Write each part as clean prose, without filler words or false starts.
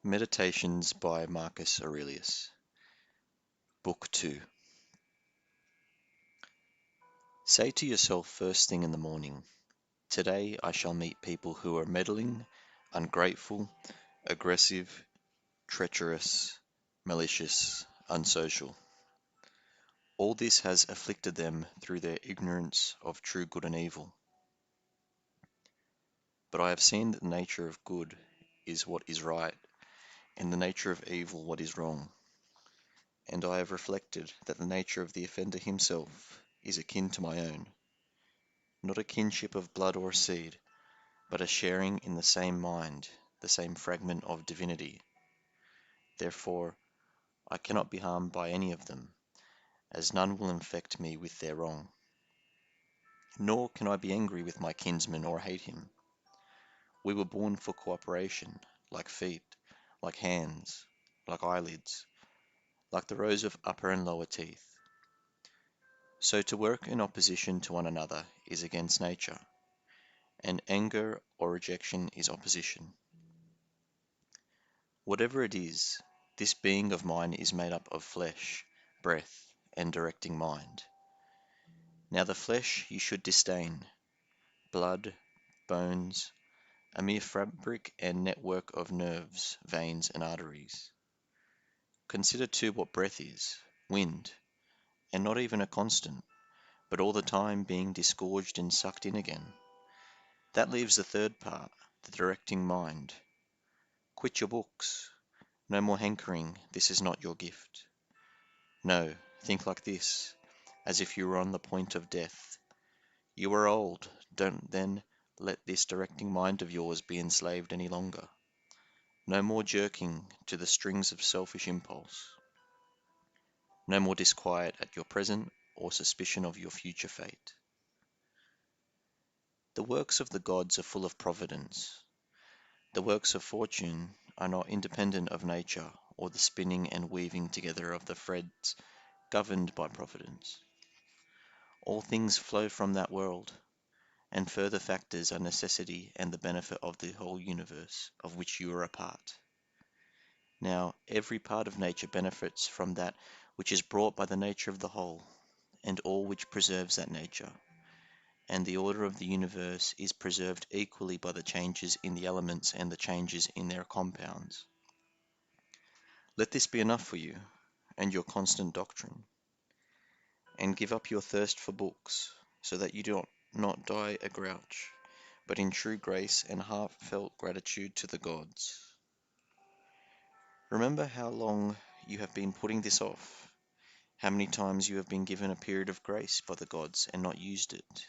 Meditations by Marcus Aurelius. Book 2. Say to yourself first thing in the morning, today I shall meet people who are meddling, ungrateful, aggressive, treacherous, malicious, unsocial. All this has afflicted them through their ignorance of true good and evil. But I have seen that the nature of good is what is right, and the nature of evil what is wrong. And I have reflected that the nature of the offender himself is akin to my own, not a kinship of blood or seed, but a sharing in the same mind, the same fragment of divinity. Therefore, I cannot be harmed by any of them, as none will infect me with their wrong. Nor can I be angry with my kinsman or hate him. We were born for cooperation, like feet, like hands, like eyelids, like the rows of upper and lower teeth. So to work in opposition to one another is against nature, and anger or rejection is opposition. Whatever it is, this being of mine is made up of flesh, breath, and directing mind. Now the flesh you should disdain, blood, bones, a mere fabric and network of nerves, veins, and arteries. Consider too what breath is, wind, and not even a constant, but all the time being disgorged and sucked in again. That leaves the third part, the directing mind. Quit your books. No more hankering, this is not your gift. No, think like this, as if you were on the point of death. You are old, don't then let this directing mind of yours be enslaved any longer. No more jerking to the strings of selfish impulse. No more disquiet at your present or suspicion of your future fate. The works of the gods are full of providence. The works of fortune are not independent of nature or the spinning and weaving together of the threads governed by providence. All things flow from that world, and further factors are necessity and the benefit of the whole universe, of which you are a part. Now, every part of nature benefits from that which is brought by the nature of the whole, and all which preserves that nature, and the order of the universe is preserved equally by the changes in the elements and the changes in their compounds. Let this be enough for you, and your constant doctrine, and give up your thirst for books, so that you do not die a grouch, but in true grace and heartfelt gratitude to the gods. Remember how long you have been putting this off, how many times you have been given a period of grace by the gods and not used it.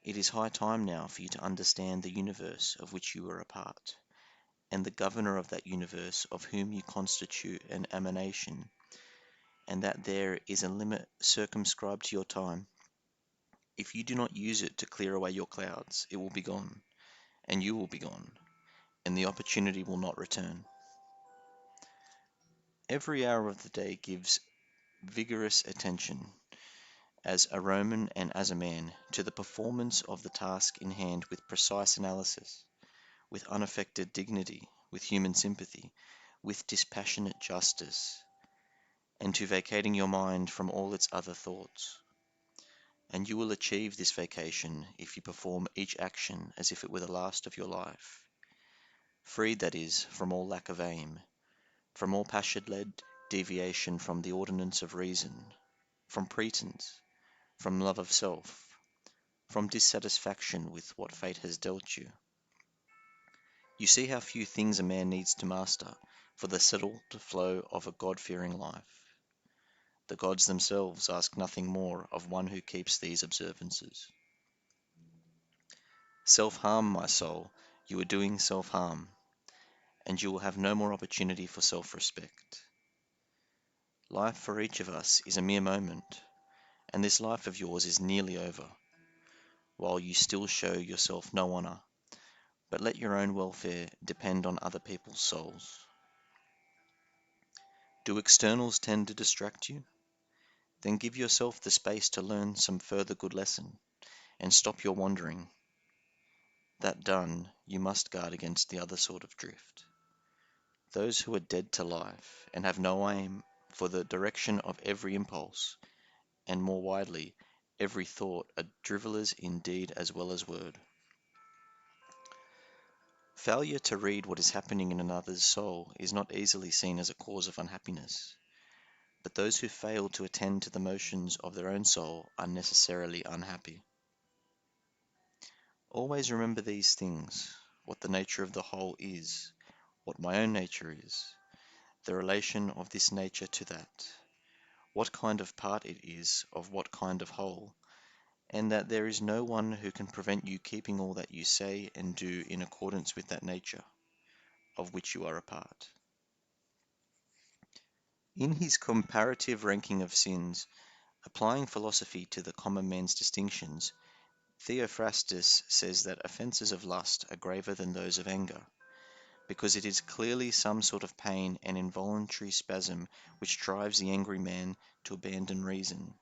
It is high time now for you to understand the universe of which you are a part, and the governor of that universe of whom you constitute an emanation, and that there is a limit circumscribed to your time. If you do not use it to clear away your clouds, it will be gone, and you will be gone, and the opportunity will not return. Every hour of the day gives vigorous attention, as a Roman and as a man, to the performance of the task in hand with precise analysis, with unaffected dignity, with human sympathy, with dispassionate justice, and to vacating your mind from all its other thoughts. And you will achieve this vacation if you perform each action as if it were the last of your life, freed, that is, from all lack of aim, from all passion-led deviation from the ordinance of reason, from pretense, from love of self, from dissatisfaction with what fate has dealt you. You see how few things a man needs to master for the settled flow of a God-fearing life. The gods themselves ask nothing more of one who keeps these observances. Self-harm, my soul, you are doing self-harm, and you will have no more opportunity for self-respect. Life for each of us is a mere moment, and this life of yours is nearly over, while you still show yourself no honor, but let your own welfare depend on other people's souls. Do externals tend to distract you? Then give yourself the space to learn some further good lesson, and stop your wandering. That done, you must guard against the other sort of drift. those who are dead to life and have no aim for the direction of every impulse, and more widely, every thought, are drivellers in deed as well as word. Failure to read what is happening in another's soul is not easily seen as a cause of unhappiness, but those who fail to attend to the motions of their own soul are necessarily unhappy. Always remember these things: what the nature of the whole is, what my own nature is, the relation of this nature to that, what kind of part it is of what kind of whole, and that there is no one who can prevent you keeping all that you say and do in accordance with that nature, of which you are a part. In his comparative ranking of sins, applying philosophy to the common man's distinctions, Theophrastus says that offences of lust are graver than those of anger, because it is clearly some sort of pain and involuntary spasm which drives the angry man to abandon reason,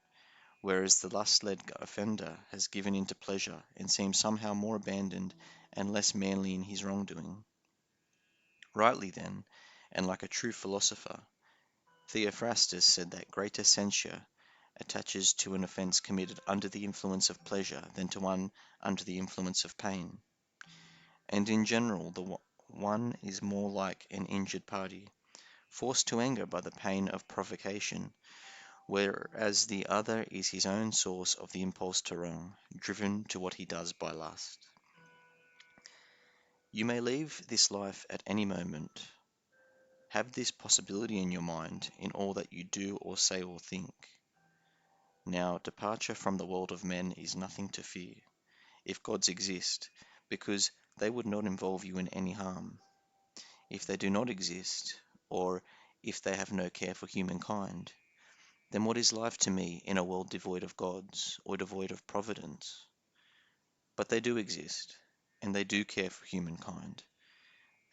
whereas the lust-led offender has given in to pleasure and seems somehow more abandoned and less manly in his wrongdoing. Rightly then, and like a true philosopher, Theophrastus said that greater censure attaches to an offence committed under the influence of pleasure than to one under the influence of pain. And in general, the one is more like an injured party, forced to anger by the pain of provocation, whereas the other is his own source of the impulse to wrong, driven to what he does by lust. You may leave this life at any moment. Have this possibility in your mind in all that you do or say or think. Now, departure from the world of men is nothing to fear, if gods exist, because they would not involve you in any harm. If they do not exist, or if they have no care for humankind, then what is life to me in a world devoid of gods, or devoid of providence? But they do exist, and they do care for humankind,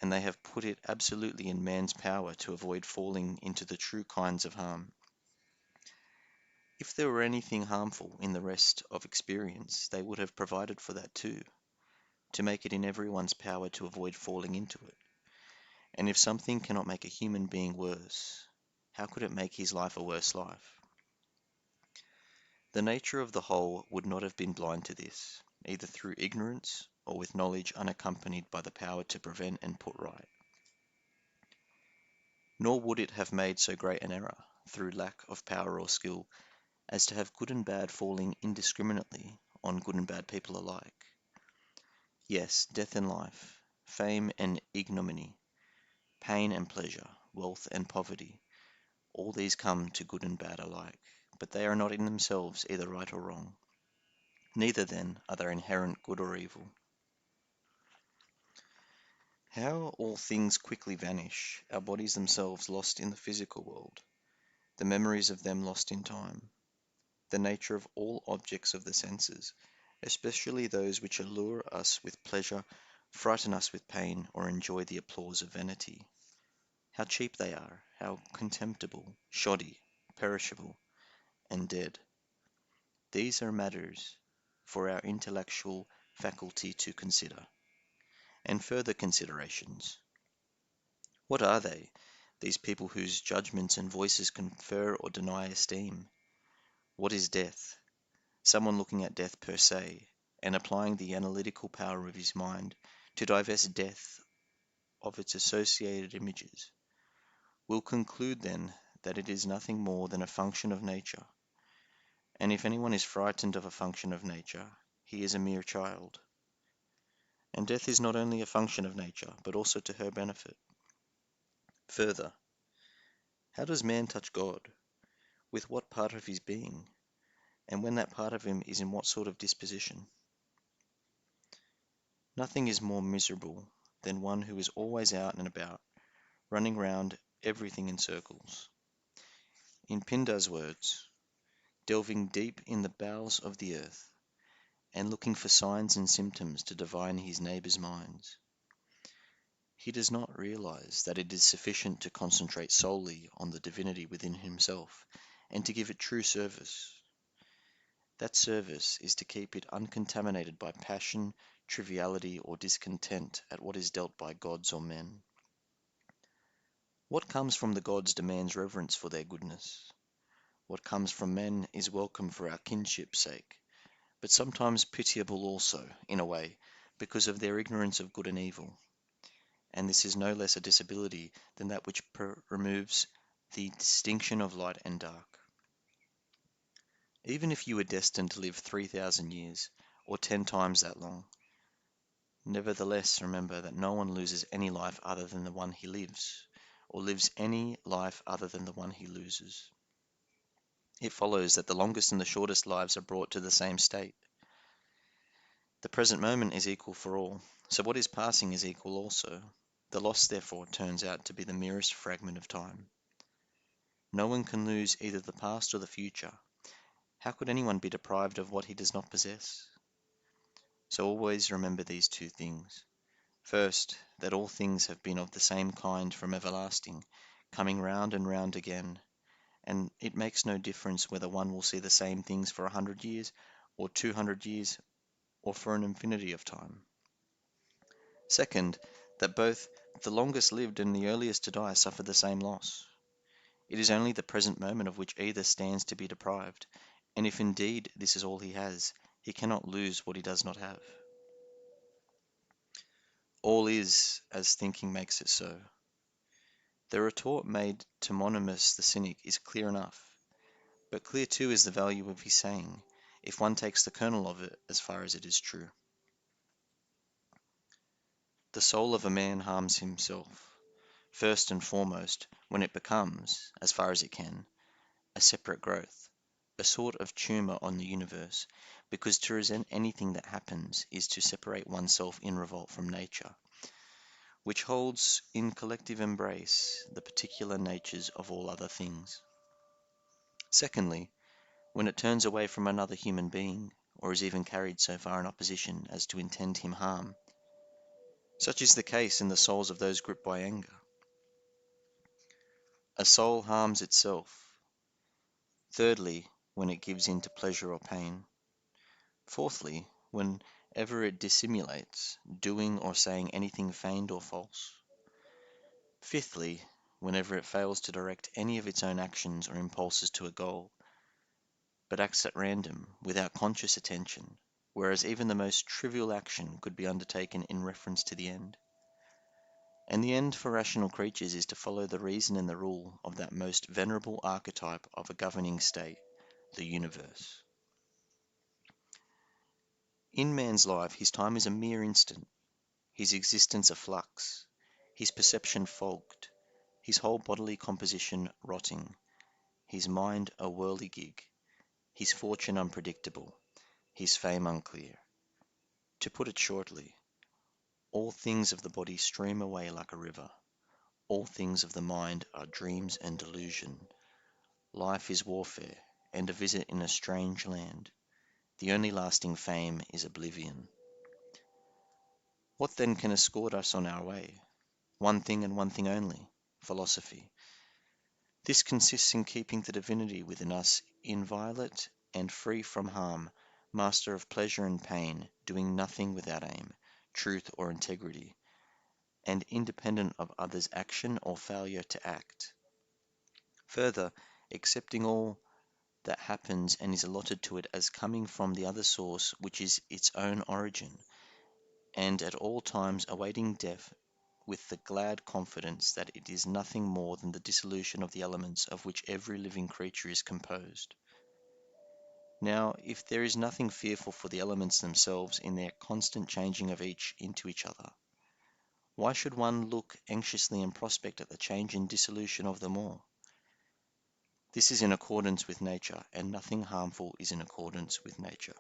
and they have put it absolutely in man's power to avoid falling into the true kinds of harm. If there were anything harmful in the rest of experience, they would have provided for that too, to make it in everyone's power to avoid falling into it. And if something cannot make a human being worse, how could it make his life a worse life? The nature of the whole would not have been blind to this, either through ignorance or with knowledge unaccompanied by the power to prevent and put right. Nor would it have made so great an error, through lack of power or skill, as to have good and bad falling indiscriminately on good and bad people alike. Yes, death and life, fame and ignominy, pain and pleasure, wealth and poverty, all these come to good and bad alike, but they are not in themselves either right or wrong. Neither, then, are they inherent good or evil. How all things quickly vanish, our bodies themselves lost in the physical world, the memories of them lost in time, the nature of all objects of the senses, especially those which allure us with pleasure, frighten us with pain, or enjoy the applause of vanity. How cheap they are, how contemptible, shoddy, perishable, and dead. These are matters for our intellectual faculty to consider. And further considerations. What are they, these people whose judgments and voices confer or deny esteem? What is death? Someone looking at death per se, and applying the analytical power of his mind to divest death of its associated images, will conclude then that it is nothing more than a function of nature, and if anyone is frightened of a function of nature, he is a mere child. And death is not only a function of nature, but also to her benefit. Further, how does man touch God? With what part of his being? And when that part of him is in what sort of disposition? Nothing is more miserable than one who is always out and about, running round everything in circles. In Pindar's words, delving deep in the bowels of the earth, and looking for signs and symptoms to divine his neighbours' minds. He does not realize that it is sufficient to concentrate solely on the divinity within himself, and to give it true service. That service is to keep it uncontaminated by passion, triviality, or discontent at what is dealt by gods or men. What comes from the gods demands reverence for their goodness. What comes from men is welcome for our kinship's sake, but sometimes pitiable also, in a way, because of their ignorance of good and evil. And this is no less a disability than that which removes the distinction of light and dark. Even if you were destined to live 3,000 years, or 10 times that long, nevertheless remember that no one loses any life other than the one he lives, or lives any life other than the one he loses. It follows that the longest and the shortest lives are brought to the same state. The present moment is equal for all, so what is passing is equal also. The loss, therefore, turns out to be the merest fragment of time. No one can lose either the past or the future. How could anyone be deprived of what he does not possess? So always remember these two things. First, that all things have been of the same kind from everlasting, coming round and round again, and it makes no difference whether one will see the same things for 100 years, or 200 years, or for an infinity of time. Second, that both the longest lived and the earliest to die suffer the same loss. It is only the present moment of which either stands to be deprived, and if indeed this is all he has, he cannot lose what he does not have. All is as thinking makes it so. The retort made to Monimus the cynic is clear enough, but clear too is the value of his saying, if one takes the kernel of it as far as it is true. The soul of a man harms himself, first and foremost, when it becomes, as far as it can, a separate growth, a sort of tumour on the universe, because to resent anything that happens is to separate oneself in revolt from nature, which holds in collective embrace the particular natures of all other things. Secondly, when it turns away from another human being, or is even carried so far in opposition as to intend him harm. Such is the case in the souls of those gripped by anger. A soul harms itself. Thirdly, when it gives in to pleasure or pain. Fourthly, whenever it dissimulates, doing or saying anything feigned or false. Fifthly, whenever it fails to direct any of its own actions or impulses to a goal, but acts at random, without conscious attention, whereas even the most trivial action could be undertaken in reference to the end. And the end for rational creatures is to follow the reason and the rule of that most venerable archetype of a governing state, the universe. In man's life, his time is a mere instant, his existence a flux, his perception fogged, his whole bodily composition rotting, his mind a whirligig, his fortune unpredictable, his fame unclear. To put it shortly, all things of the body stream away like a river. All things of the mind are dreams and delusion. Life is warfare, and a visit in a strange land. The only lasting fame is oblivion. What then can escort us on our way? One thing and one thing only, philosophy. This consists in keeping the divinity within us inviolate and free from harm, master of pleasure and pain, doing nothing without aim, truth or integrity, and independent of others' action or failure to act. Further, accepting all that happens and is allotted to it as coming from the other source which is its own origin, and at all times awaiting death with the glad confidence that it is nothing more than the dissolution of the elements of which every living creature is composed. Now, if there is nothing fearful for the elements themselves in their constant changing of each into each other, why should one look anxiously in prospect at the change and dissolution of them all? This is in accordance with nature, and nothing harmful is in accordance with nature.